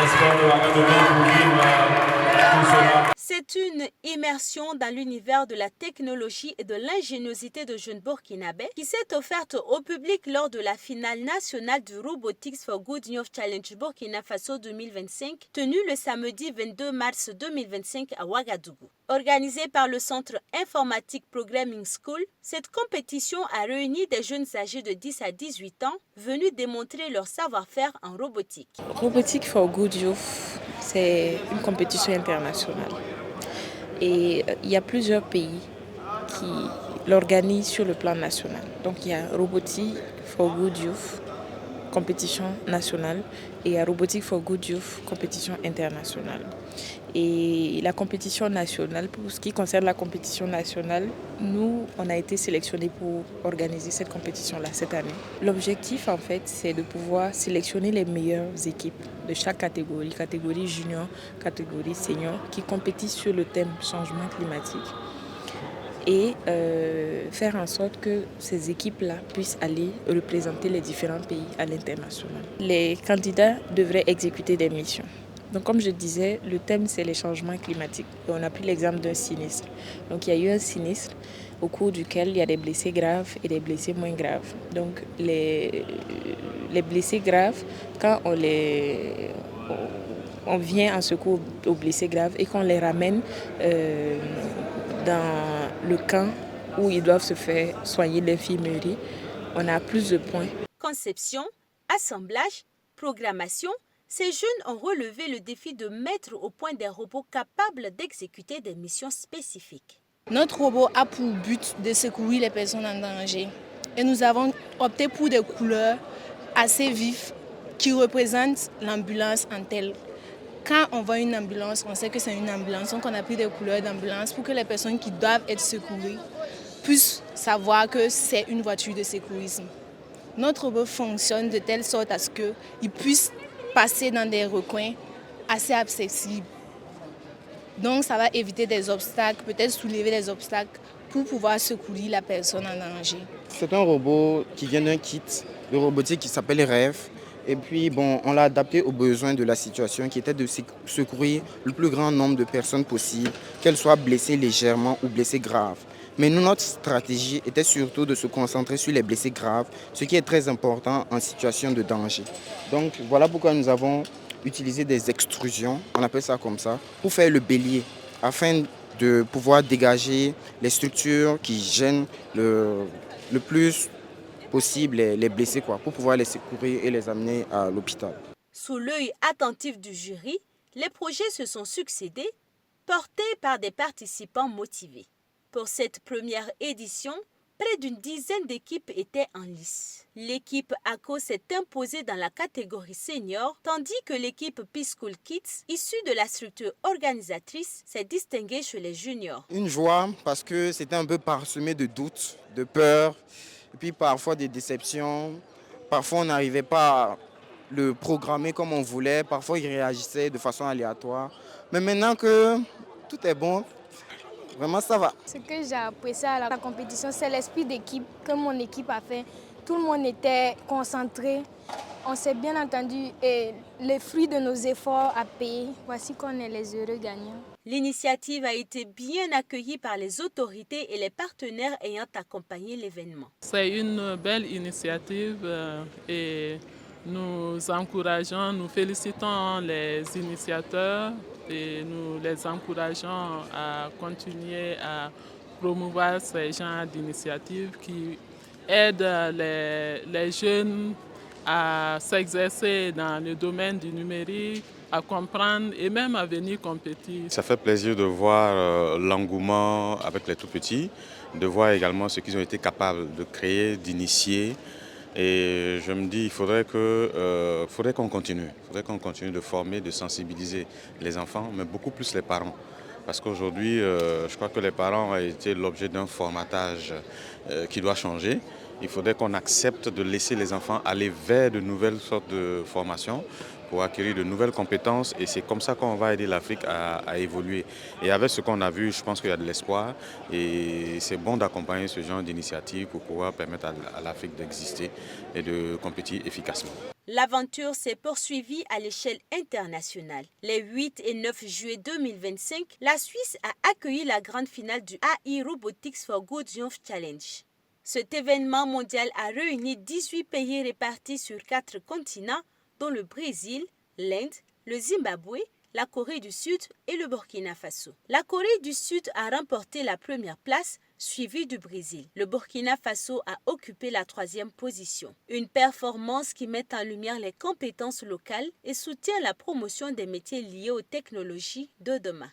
sport de Ouagadougou pour vivre tout cela. C'est une immersion dans l'univers de la technologie et de l'ingéniosité de jeunes burkinabés qui s'est offerte au public lors de la finale nationale du Robotics for Good Youth Challenge Burkina Faso 2025 tenue le samedi 22 mars 2025 à Ouagadougou. Organisée par le Centre informatique Programming School, cette compétition a réuni des jeunes âgés de 10 à 18 ans venus démontrer leur savoir-faire en robotique. Robotics for Good Youth, c'est une compétition internationale. Et il y a plusieurs pays qui l'organisent sur le plan national. Donc il y a Robotics for Good Youth, compétition nationale, et il y a Robotics for Good Youth, compétition internationale. Et la compétition nationale, pour ce qui concerne la compétition nationale, nous, on a été sélectionnés pour organiser cette compétition-là cette année. L'objectif, en fait, c'est de pouvoir sélectionner les meilleures équipes de chaque catégorie junior, catégorie senior, qui compétissent sur le thème changement climatique et faire en sorte que ces équipes-là puissent aller représenter les différents pays à l'international. Les candidats devraient exécuter des missions. Donc, comme je disais, le thème, c'est les changements climatiques. Et on a pris l'exemple d'un sinistre. Donc, il y a eu un sinistre au cours duquel il y a des blessés graves et des blessés moins graves. Donc, les blessés graves, quand on vient en secours aux blessés graves et qu'on les ramène dans le camp où ils doivent se faire soigner l'infirmerie, on a plus de points. Conception, assemblage, programmation, ces jeunes ont relevé le défi de mettre au point des robots capables d'exécuter des missions spécifiques. Notre robot a pour but de secourir les personnes en danger. Et nous avons opté pour des couleurs assez vives qui représentent l'ambulance en telle. Quand on voit une ambulance, on sait que c'est une ambulance. Donc on a pris des couleurs d'ambulance pour que les personnes qui doivent être secourues puissent savoir que c'est une voiture de secourisme. Notre robot fonctionne de telle sorte à ce qu'il puisse passer dans des recoins assez accessibles. Donc ça va éviter des obstacles, peut-être soulever des obstacles pour pouvoir secourir la personne en danger. C'est un robot qui vient d'un kit de robotique qui s'appelle Rêve. Et puis on l'a adapté aux besoins de la situation qui était de secourir le plus grand nombre de personnes possible, qu'elles soient blessées légèrement ou blessées graves. Mais nous, notre stratégie était surtout de se concentrer sur les blessés graves, ce qui est très important en situation de danger. Donc voilà pourquoi nous avons utilisé des extrusions, on appelle ça comme ça, pour faire le bélier, afin de pouvoir dégager les structures qui gênent le plus possible les blessés, pour pouvoir les secourir et les amener à l'hôpital. Sous l'œil attentif du jury, les projets se sont succédés, portés par des participants motivés. Pour cette première édition, près d'une dizaine d'équipes étaient en lice. L'équipe ACO s'est imposée dans la catégorie senior, tandis que l'équipe P-School Kids, issue de la structure organisatrice, s'est distinguée chez les juniors. Une joie parce que c'était un peu parsemé de doutes, de peurs, et puis parfois des déceptions. Parfois on n'arrivait pas à le programmer comme on voulait, parfois il réagissait de façon aléatoire. Mais maintenant que tout est bon, vraiment, ça va. Ce que j'ai apprécié à la compétition, c'est l'esprit d'équipe que mon équipe a fait. Tout le monde était concentré. On s'est bien entendu et les fruits de nos efforts à payer. Voici qu'on est les heureux gagnants. L'initiative a été bien accueillie par les autorités et les partenaires ayant accompagné l'événement. C'est une belle initiative et nous encourageons, nous félicitons les initiateurs et nous les encourageons à continuer à promouvoir ces genres d'initiatives qui aident les jeunes à s'exercer dans le domaine du numérique, à comprendre et même à venir compétir. Ça fait plaisir de voir l'engouement avec les tout-petits, de voir également ce qu'ils ont été capables de créer, d'initier. Et je me dis, il faudrait qu'on continue. Il faudrait qu'on continue de former, de sensibiliser les enfants, mais beaucoup plus les parents. Parce qu'aujourd'hui, je crois que les parents ont été l'objet d'un formatage qui doit changer. Il faudrait qu'on accepte de laisser les enfants aller vers de nouvelles sortes de formations pour acquérir de nouvelles compétences et c'est comme ça qu'on va aider l'Afrique à évoluer. Et avec ce qu'on a vu, je pense qu'il y a de l'espoir et c'est bon d'accompagner ce genre d'initiative pour pouvoir permettre à l'Afrique d'exister et de compétir efficacement. L'aventure s'est poursuivie à l'échelle internationale. Les 8 et 9 juillet 2025, la Suisse a accueilli la grande finale du AI Robotics for Good Youth Challenge. Cet événement mondial a réuni 18 pays répartis sur 4 continents, dont le Brésil, l'Inde, le Zimbabwe, la Corée du Sud et le Burkina Faso. La Corée du Sud a remporté la première place, suivie du Brésil. Le Burkina Faso a occupé la 3e position. Une performance qui met en lumière les compétences locales et soutient la promotion des métiers liés aux technologies de demain.